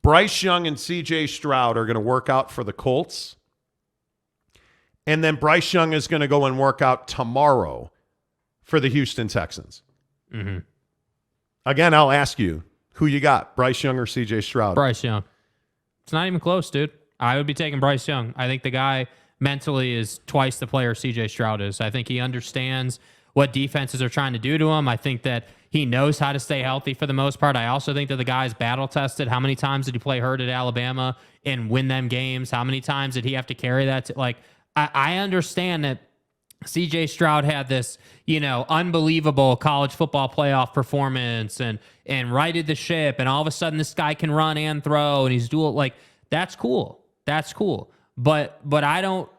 Bryce Young and C.J. Stroud are going to work out for the Colts. And then Bryce Young is going to go and work out tomorrow for the Houston Texans. Mm-hmm. Again, I'll ask you, who you got, Bryce Young or C.J. Stroud? Bryce Young. It's not even close, dude. I would be taking Bryce Young. I think the guy mentally is twice the player C.J. Stroud is. I think he understands what defenses are trying to do to him. I think that he knows how to stay healthy for the most part. I also think that the guy's battle-tested. How many times did he play hurt at Alabama and win them games? How many times did he have to carry that? I understand that C.J. Stroud had this, unbelievable college football playoff performance and righted the ship, and all of a sudden this guy can run and throw, and he's dual. That's cool. That's cool. But I don't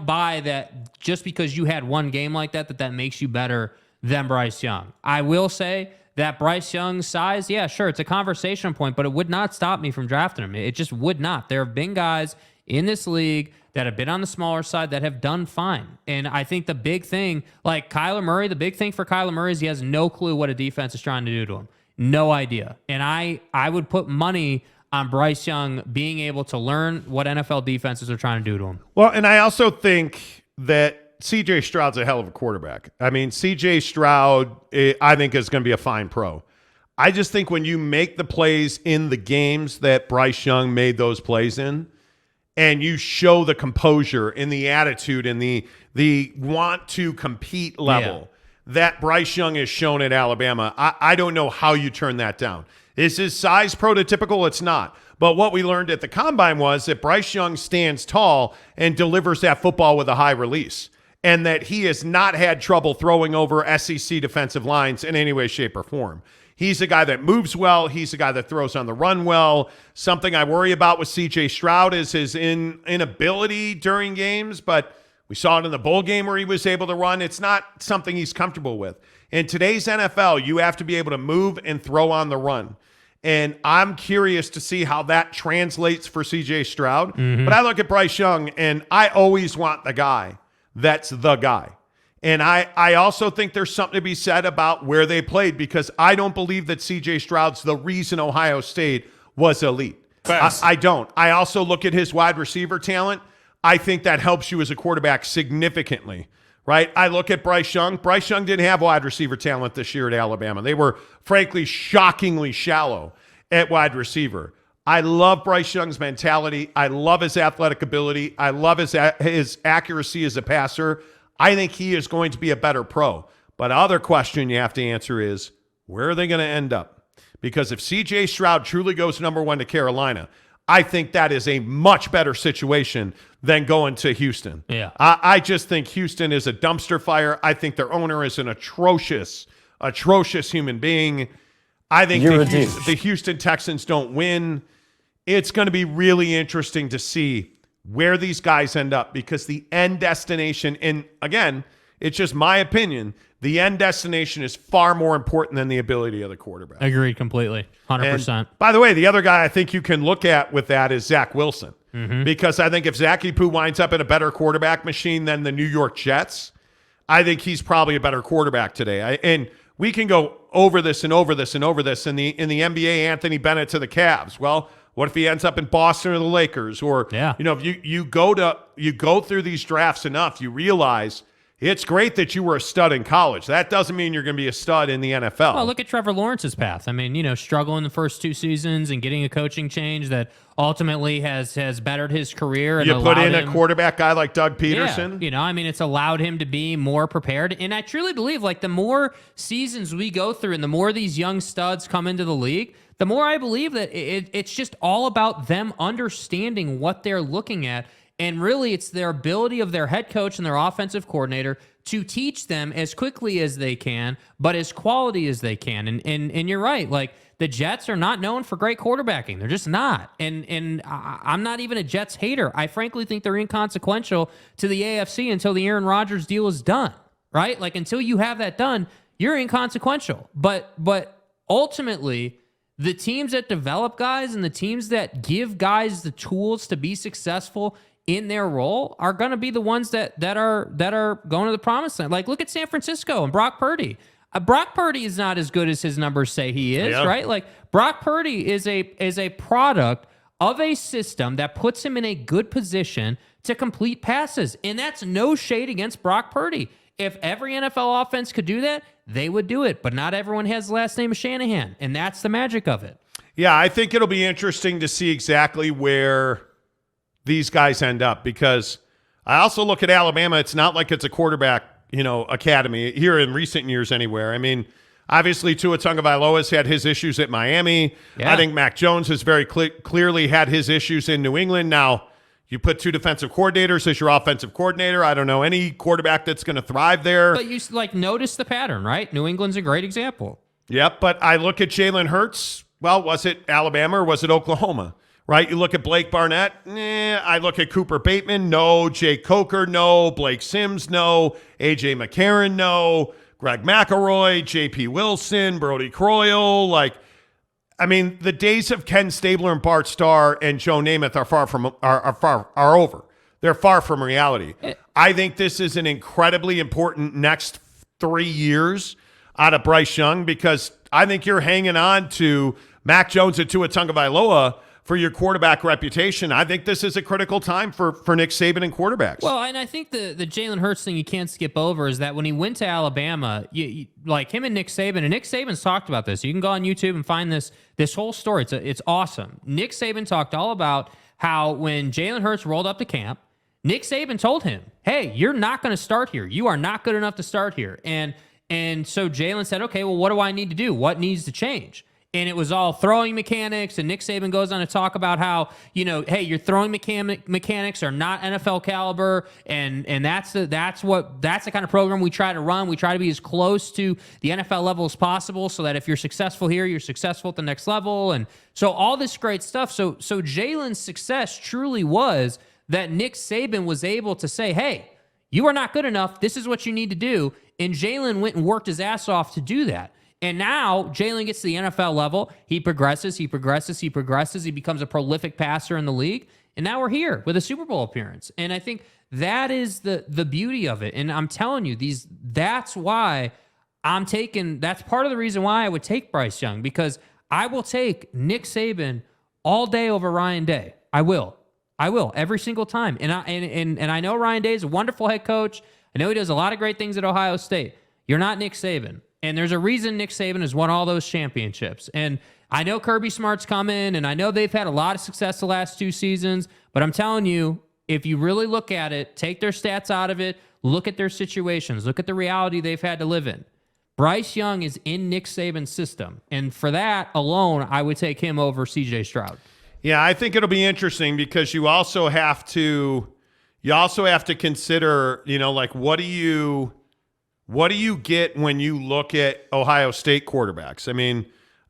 buy that just because you had one game like that makes you better than Bryce Young. I will say that Bryce Young's size, yeah, sure, it's a conversation point, but it would not stop me from drafting him. It just would not. There have been guys in this league that have been on the smaller side that have done fine. And I think the big thing, like Kyler Murray, the big thing for Kyler Murray is he has no clue what a defense is trying to do to him. No idea. And I would put money on Bryce Young being able to learn what NFL defenses are trying to do to him. Well, and I also think that C.J. Stroud's a hell of a quarterback. I mean, C.J. Stroud, I think, is going to be a fine pro. I just think when you make the plays in the games that Bryce Young made those plays in, and you show the composure and the attitude and the want to compete level that Bryce Young has shown at Alabama, I don't know how you turn that down. Is his size prototypical? It's not. But what we learned at the Combine was that Bryce Young stands tall and delivers that football with a high release, and that he has not had trouble throwing over SEC defensive lines in any way, shape, or form. He's a guy that moves well. He's a guy that throws on the run well. Something I worry about with C.J. Stroud is his inability during games, but we saw it in the bowl game where he was able to run. It's not something he's comfortable with. In today's NFL, you have to be able to move and throw on the run. And I'm curious to see how that translates for C.J. Stroud. Mm-hmm. But I look at Bryce Young, and I always want the guy that's the guy. And I also think there's something to be said about where they played, because I don't believe that C.J. Stroud's the reason Ohio State was elite. I don't. I also look at his wide receiver talent. I think that helps you as a quarterback significantly, right? I look at Bryce Young. Bryce Young didn't have wide receiver talent this year at Alabama. They were, frankly, shockingly shallow at wide receiver. I love Bryce Young's mentality. I love his athletic ability. I love his accuracy as a passer. I think he is going to be a better pro. But other question you have to answer is, where are they going to end up? Because if C.J. Stroud truly goes number one to Carolina, I think that is a much better situation than going to Houston. Yeah. I just think Houston is a dumpster fire. I think their owner is an atrocious human being. I think the Houston Texans don't win. It's going to be really interesting to see where these guys end up, because the end destination, and again, it's just my opinion, the end destination is far more important than the ability of the quarterback. Agreed completely, 100%. And by the way, the other guy I think you can look at with that is Zach Wilson, because I think if Zachy Poo winds up in a better quarterback machine than the New York Jets, I think he's probably a better quarterback today. And we can go over this and over this and over this in the NBA, Anthony Bennett to the Cavs. Well, what if he ends up in Boston or the Lakers? Or, if you go through these drafts enough, you realize it's great that you were a stud in college. That doesn't mean you're going to be a stud in the NFL. Well, look at Trevor Lawrence's path. I mean, struggling the first two seasons and getting a coaching change that ultimately has bettered his career. And you put in a quarterback guy like Doug Peterson. Yeah, it's allowed him to be more prepared. And I truly believe, the more seasons we go through and the more these young studs come into the league, the more I believe that it's just all about them understanding what they're looking at. And really, it's their ability of their head coach and their offensive coordinator to teach them as quickly as they can, but as quality as they can. And you're right. The Jets are not known for great quarterbacking. They're just not. And I'm not even a Jets hater. I frankly think they're inconsequential to the AFC until the Aaron Rodgers deal is done, right? Until you have that done, you're inconsequential. But ultimately, the teams that develop guys and the teams that give guys the tools to be successful in their role are going to be the ones that are going to the promised land. Look at San Francisco and Brock Purdy. Brock Purdy is not as good as his numbers say he is, Yeah. right? Like Brock Purdy is a product of a system that puts him in a good position to complete passes. And that's no shade against Brock Purdy. If every NFL offense could do that, they would do it. But not everyone has the last name of Shanahan, and that's the magic of it. Yeah, I think it'll be interesting to see exactly where these guys end up, because I also look at Alabama. It's not like it's a quarterback, academy here in recent years anywhere. I mean, obviously Tua Tagovailoa's had his issues at Miami. Yeah. I think Mac Jones has very clearly had his issues in New England. Now, you put two defensive coordinators as your offensive coordinator. I don't know any quarterback that's going to thrive there. But you notice the pattern, right? New England's a great example. Yep, but I look at Jalen Hurts. Well, was it Alabama or was it Oklahoma? Right? You look at Blake Barnett. I look at Cooper Bateman. No. Jay Coker. No. Blake Sims. No. A.J. McCarron. No. Greg McElroy. J.P. Wilson. Brody Croyle. The days of Ken Stabler and Bart Starr and Joe Namath are over. They're far from reality. I think this is an incredibly important next 3 years out of Bryce Young, because I think you're hanging on to Mac Jones and Tua Tagovailoa for your quarterback reputation. I think this is a critical time for Nick Saban and quarterbacks. Well, and I think the Jalen Hurts thing you can't skip over is that when he went to Alabama, like him and Nick Saban's talked about this. You can go on YouTube and find this whole story. It's awesome. Nick Saban talked all about how when Jalen Hurts rolled up to camp, Nick Saban told him, hey, you're not going to start here. You are not good enough to start here. And so Jalen said, okay, well, what do I need to do? What needs to change? And it was all throwing mechanics, and Nick Saban goes on to talk about how, hey, your throwing mechanics are not NFL caliber, and that's the kind of program we try to run. We try to be as close to the NFL level as possible, so that if you're successful here, you're successful at the next level, and so all this great stuff. So Jalen's success truly was that Nick Saban was able to say, hey, you are not good enough. This is what you need to do, and Jalen went and worked his ass off to do that. And now Jalen gets to the NFL level. He progresses. He becomes a prolific passer in the league. And now we're here with a Super Bowl appearance. And I think that is the beauty of it. And I'm telling you, that's why that's part of the reason why I would take Bryce Young, because I will take Nick Saban all day over Ryan Day. I will every single time. And I know Ryan Day is a wonderful head coach. I know he does a lot of great things at Ohio State. You're not Nick Saban. And there's a reason Nick Saban has won all those championships. And I know Kirby Smart's coming, and I know they've had a lot of success the last 2 seasons, but I'm telling you, if you really look at it, take their stats out of it, look at their situations, look at the reality they've had to live in. Bryce Young is in Nick Saban's system. And for that alone, I would take him over C.J. Stroud. Yeah, I think it'll be interesting, because you also have to consider, what do you get when you look at Ohio State quarterbacks? I mean,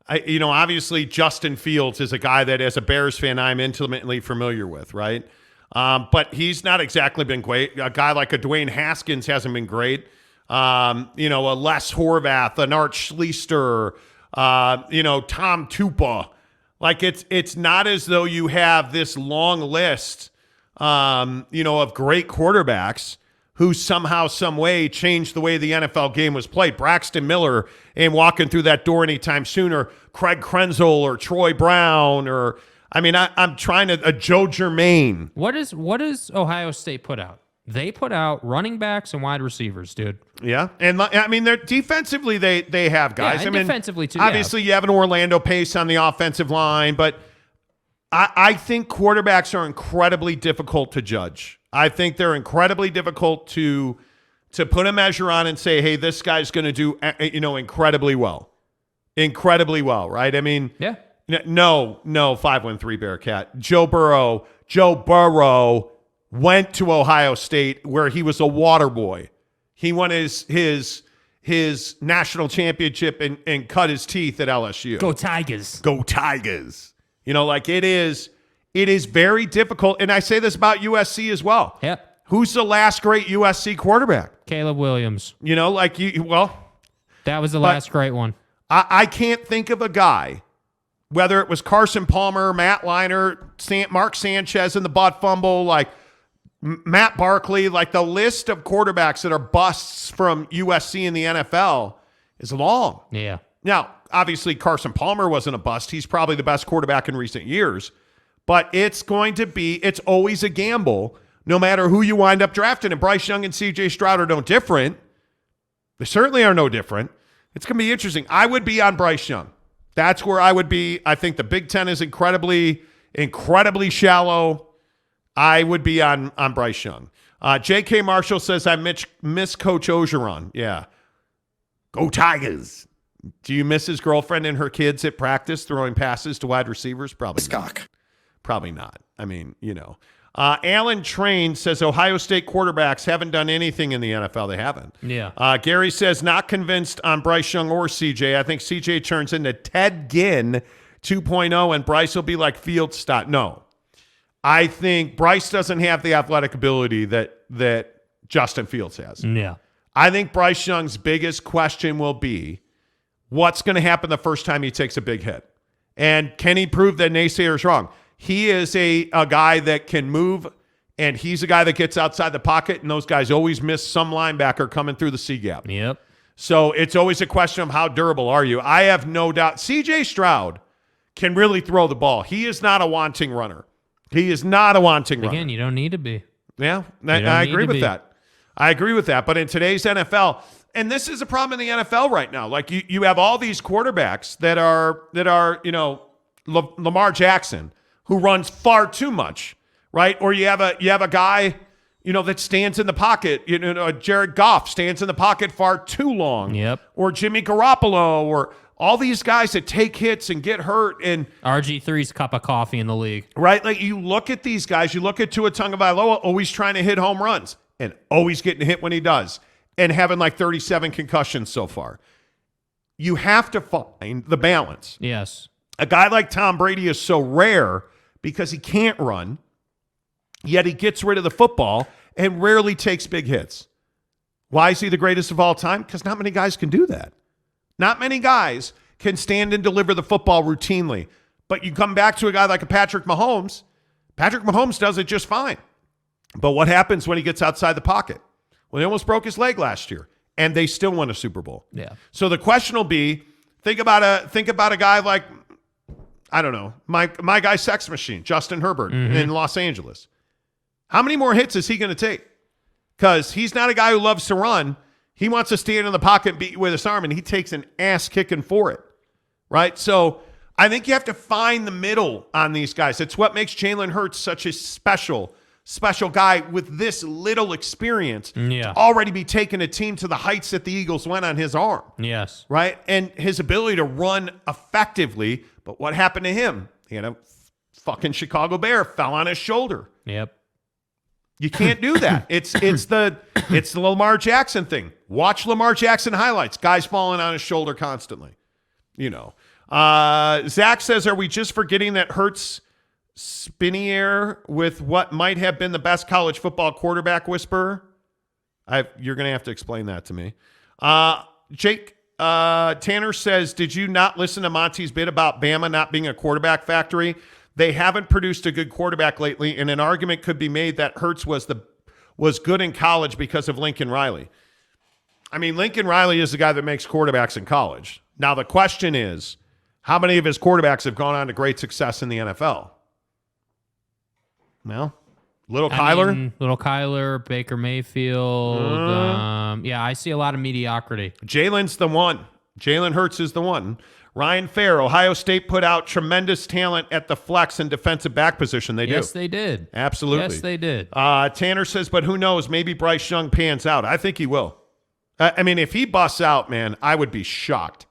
obviously Justin Fields is a guy that, as a Bears fan, I'm intimately familiar with, right? But he's not exactly been great. A guy like a Dwayne Haskins hasn't been great. A Les Horvath, an Art Schlichter, Tom Tupa. Like, it's not as though you have this long list, of great quarterbacks who somehow, some way changed the way the NFL game was played. Braxton Miller ain't walking through that door anytime soon, or Craig Krenzel or Troy Brown, or I'm trying to Joe Germain. What does Ohio State put out? They put out running backs and wide receivers, dude. Yeah, and they're defensively they have guys. Yeah, and defensively too. Obviously, you have an Orlando Pace on the offensive line, but I think quarterbacks are incredibly difficult to judge. I think they're incredibly difficult to put a measure on and say, hey, this guy's going to do, incredibly well. Incredibly well, right? Yeah. No, 513 Bearcat. Joe Burrow went to Ohio State, where he was a water boy. He won his national championship and cut his teeth at LSU. Go Tigers. Go Tigers. It is very difficult, and I say this about USC as well. Yep. Who's the last great USC quarterback? Caleb Williams. That was the last great one. I can't think of a guy, whether it was Carson Palmer, Matt Leinart, Mark Sanchez in the butt fumble, Matt Barkley, the list of quarterbacks that are busts from USC in the NFL is long. Yeah. Now, obviously, Carson Palmer wasn't a bust. He's probably the best quarterback in recent years. But it's always a gamble no matter who you wind up drafting. And Bryce Young and C.J. Stroud are no different. They certainly are no different. It's going to be interesting. I would be on Bryce Young. That's where I would be. I think the Big Ten is incredibly shallow. I would be on Bryce Young. J.K. Marshall says, I miss Coach Orgeron. Yeah. Go Tigers. Do you miss his girlfriend and her kids at practice throwing passes to wide receivers? Probably not. Probably not. I mean, Alan Train says Ohio State quarterbacks haven't done anything in the NFL. They haven't. Yeah. Gary says not convinced on Bryce Young or CJ. I think CJ turns into Ted Ginn 2.0 and Bryce will be like Fields. No. I think Bryce doesn't have the athletic ability that Justin Fields has. Yeah. I think Bryce Young's biggest question will be what's going to happen the first time he takes a big hit. And can he prove that naysayers wrong? He is a guy that can move, and he's a guy that gets outside the pocket, and those guys always miss some linebacker coming through the C gap. Yep. So it's always a question of how durable are you. I have no doubt. C.J. Stroud can really throw the ball. He is not a wanting runner. He is not a wanting runner. Again, you don't need to be. Yeah, I agree with that. I agree with that. But in today's NFL, and this is a problem in the NFL right now. Like you have all these quarterbacks that are Lamar Jackson, who runs far too much, right? Or you have a guy, that stands in the pocket. Jared Goff stands in the pocket far too long. Yep. Or Jimmy Garoppolo, or all these guys that take hits and get hurt. And RG3's cup of coffee in the league. Right? Like you look at these guys, you look at Tua Tagovailoa always trying to hit home runs and always getting hit when he does and having like 37 concussions so far. You have to find the balance. Yes. A guy like Tom Brady is so rare because he can't run, yet he gets rid of the football and rarely takes big hits. Why is he the greatest of all time? Because not many guys can do that. Not many guys can stand and deliver the football routinely. But you come back to a guy like a Patrick Mahomes. Patrick Mahomes does it just fine. But what happens when he gets outside the pocket? Well, he almost broke his leg last year, and they still won a Super Bowl. Yeah. So the question will be, think about a guy like, I don't know, my guy Sex Machine, Justin Herbert in Los Angeles. How many more hits is he going to take? Because he's not a guy who loves to run. He wants to stand in the pocket and beat you with his arm, and he takes an ass kicking for it, right? So I think you have to find the middle on these guys. It's what makes Jalen Hurts such a special guy with this little experience to already be taking a team to the heights that the Eagles went on his arm. Yes. Right? And his ability to run effectively. But what happened to him? He had a fucking Chicago Bear fell on his shoulder. Yep. You can't do that. It's the Lamar Jackson thing. Watch Lamar Jackson highlights. Guys falling on his shoulder constantly. Zach says, are we just forgetting that Hurts spinnier with what might have been the best college football quarterback whisperer? You're going to have to explain that to me. Jake Tanner says, did you not listen to Monty's bit about Bama not being a quarterback factory? They haven't produced a good quarterback lately, and an argument could be made that Hurts was good in college because of Lincoln Riley. I mean, Lincoln Riley is the guy that makes quarterbacks in college. Now, the question is, how many of his quarterbacks have gone on to great success in the NFL? Well, Little Kyler, Baker Mayfield. I see a lot of mediocrity. Jalen's the one. Jalen Hurts is the one. Ryan Fair, Ohio State put out tremendous talent at the flex and defensive back position. They do. Yes, they did. Absolutely. Yes, they did. Tanner says, but who knows? Maybe Bryce Young pans out. I think he will. I mean, if he busts out, man, I would be shocked.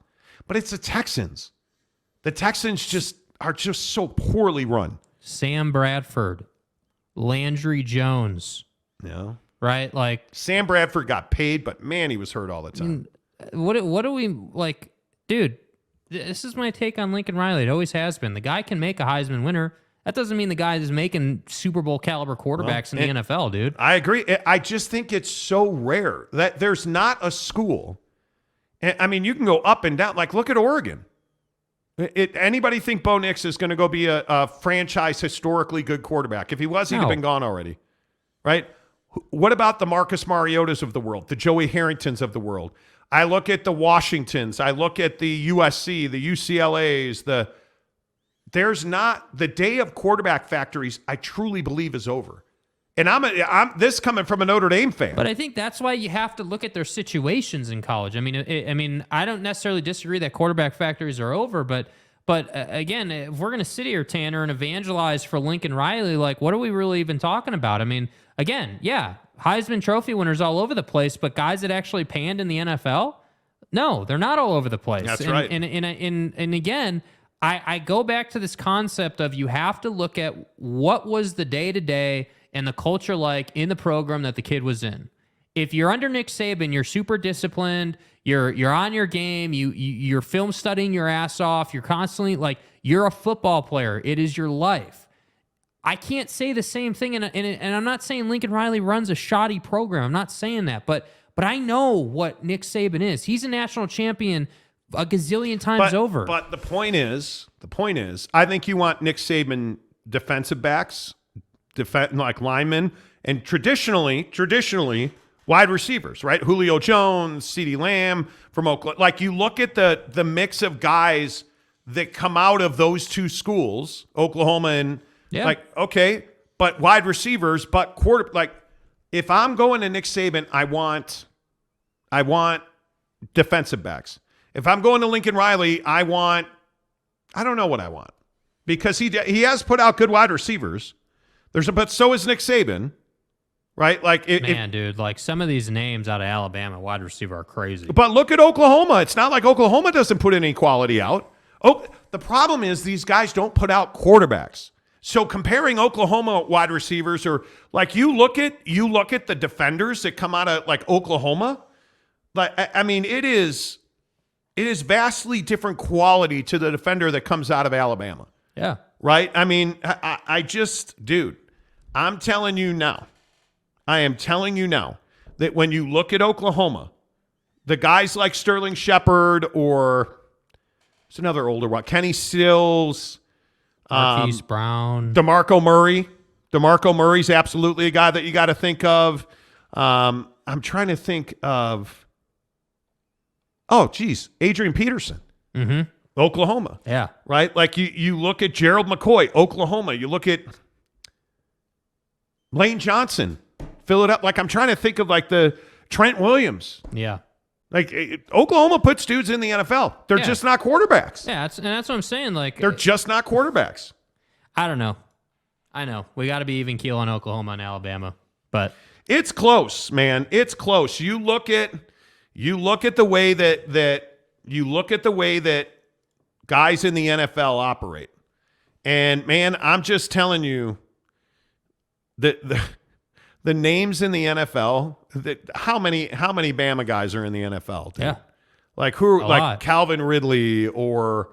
But it's the Texans. The Texans are just so poorly run. Sam Bradford, Landry Jones. Yeah. Right? Like Sam Bradford got paid, but man, he was hurt all the time. What do we like, dude? This is my take on Lincoln Riley. It always has been. The guy can make a Heisman winner. That doesn't mean the guy is making Super Bowl caliber quarterbacks in the NFL, dude. I agree. I just think it's so rare that there's not a school. I mean, you can go up and down. Like, look at Oregon. Anybody think Bo Nix is going to go be a franchise historically good quarterback? If he was, he'd have been gone already, right? What about the Marcus Mariotas of the world, the Joey Harringtons of the world? I look at the Washingtons. I look at the USC, the UCLAs. There's not the day of quarterback factories. I truly believe is over. And I'm this coming from a Notre Dame fan. But I think that's why you have to look at their situations in college. I mean, I don't necessarily disagree that quarterback factories are over, but again, if we're going to sit here, Tanner, and evangelize for Lincoln Riley, like, what are we really even talking about? I mean, again, yeah, Heisman Trophy winners all over the place, but guys that actually panned in the NFL, no, they're not all over the place. That's right. And again, I go back to this concept of you have to look at what was the day-to-day and the culture like in the program that the kid was in. If you're under Nick Saban, you're super disciplined, you're on your game, you're film studying your ass off, you're constantly like, you're a football player. It is your life. I can't say the same thing, and I'm not saying Lincoln Riley runs a shoddy program. I'm not saying that, but I know what Nick Saban is. He's a national champion a gazillion times over. But the point is, I think you want Nick Saban defensive backs, like linemen, and traditionally wide receivers, right? Julio Jones, CeeDee Lamb from Oklahoma. Like, you look at the mix of guys that come out of those two schools, Oklahoma and like, okay, but wide receivers, but like, if I'm going to Nick Saban, I want defensive backs. If I'm going to Lincoln Riley, I don't know what I want, because he has put out good wide receivers. But so is Nick Saban, right? Like, dude, like some of these names out of Alabama wide receiver are crazy. But look at Oklahoma. It's not like Oklahoma doesn't put any quality out. Oh, the problem is these guys don't put out quarterbacks. So comparing Oklahoma wide receivers, or like, you look at the defenders that come out of like Oklahoma, like, I mean, it is vastly different quality to the defender that comes out of Alabama. Yeah. Right? I mean, I just, dude, I am telling you now that when you look at Oklahoma, the guys like Sterling Shepard, or it's another older one, Kenny Stills, Marquise Brown, DeMarco Murray. DeMarco Murray's absolutely a guy that you got to think of. I'm trying to think of, Adrian Peterson. Mm-hmm. Oklahoma. Yeah. Right? Like, you look at Gerald McCoy, Oklahoma. You look at Lane Johnson, fill it up. Like, I'm trying to think of like the Trent Williams. Yeah. Like, Oklahoma puts dudes in the NFL. They're just not quarterbacks. Yeah, that's what I'm saying. Like, they're just not quarterbacks. I don't know. I know. We got to be even keel on Oklahoma and Alabama, but it's close, man. It's close. You look at the way that guys in the NFL operate. And man, I'm just telling you that the names in the NFL, how many Bama guys are in the NFL? Dude? Yeah. Like, who, A like lot. Calvin Ridley, or,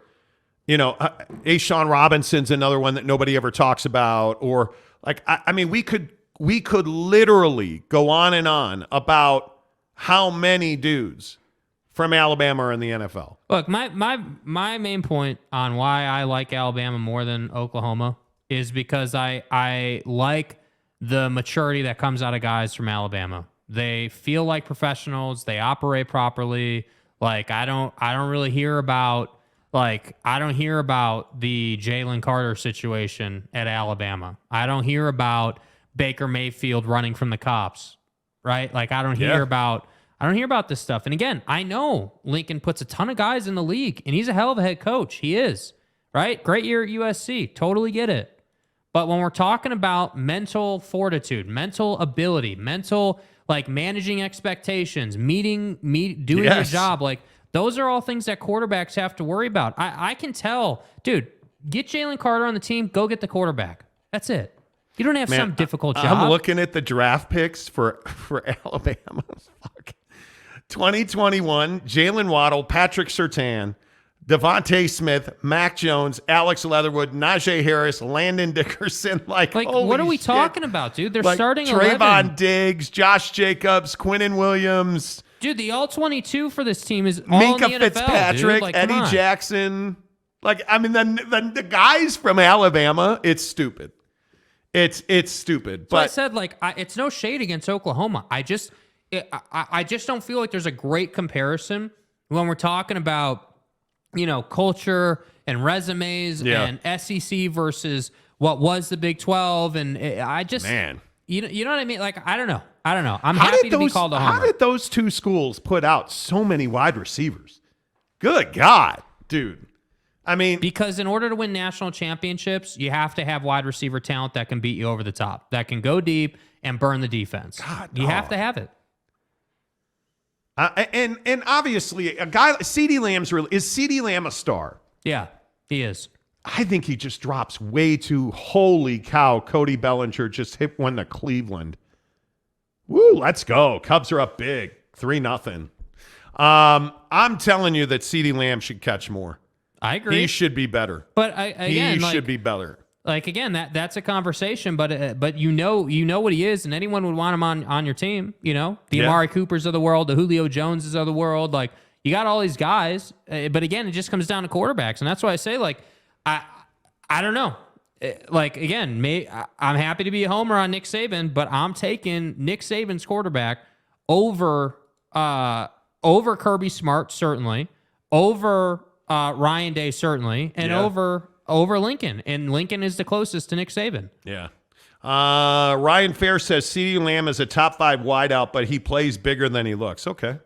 Ashawn Robinson's another one that nobody ever talks about. Or like, I mean, we could literally go on and on about how many dudes from Alabama are in the NFL. Look, my main point on why I like Alabama more than Oklahoma is because I like the maturity that comes out of guys from Alabama. They feel like professionals. They operate properly. Like, I don't really hear about the Jalen Carter situation at Alabama. I don't hear about Baker Mayfield running from the cops, right? Like, I don't hear about this stuff. And again, I know Lincoln puts a ton of guys in the league, and he's a hell of a head coach. He is, right? Great year at USC. Totally get it. But when we're talking about mental fortitude, mental ability, mental, like, managing expectations, doing your job, like, those are all things that quarterbacks have to worry about. I can tell, dude, get Jalen Carter on the team, go get the quarterback. That's it. You don't have some difficult job. I'm looking at the draft picks for Alabama. Fuck. 2021, Jalen Waddle, Patrick Surtain, Devontae Smith, Mac Jones, Alex Leatherwood, Najee Harris, Landon Dickerson. Like what are we shit. talking about, dude? They're like starting Trayvon 11. Diggs, Josh Jacobs, Quinnen Williams. Dude, the all-22 for this team is all Minka in the NFL, Fitzpatrick, dude. Like, Eddie Jackson. Like, I mean, the guys from Alabama, it's stupid. It's stupid. So I said, like, it's no shade against Oklahoma. I just don't feel like there's a great comparison when we're talking about, culture and resumes and SEC versus what was the Big 12. And I just, Man. you know what I mean? Like, I don't know. I'm happy to be called a homer. How did those two schools put out so many wide receivers? Good God, dude. I mean, because in order to win national championships, you have to have wide receiver talent that can beat you over the top, that can go deep and burn the defense. You have to have it. And obviously, a guy CeeDee Lamb's is CeeDee Lamb a star? Yeah, he is. I think he just drops way too. Holy cow! Cody Bellinger just hit one to Cleveland. Woo! Let's go. Cubs are up big, 3-0. I'm telling you that CeeDee Lamb should catch more. I agree. He should be better. But he should be better. Like, again, that's a conversation, but you know what he is, and anyone would want him on your team. The Amari Coopers of the world, the Julio Joneses of the world. Like, you got all these guys, but again, it just comes down to quarterbacks, and that's why I say, like, I don't know. Like, again, I'm happy to be a homer on Nick Saban, but I'm taking Nick Saban's quarterback over Kirby Smart, certainly, over Ryan Day, certainly, and over Lincoln. And Lincoln is the closest to Nick Saban. Yeah. Ryan Fair says CeeDee Lamb is a top 5 wideout, but he plays bigger than he looks. Okay.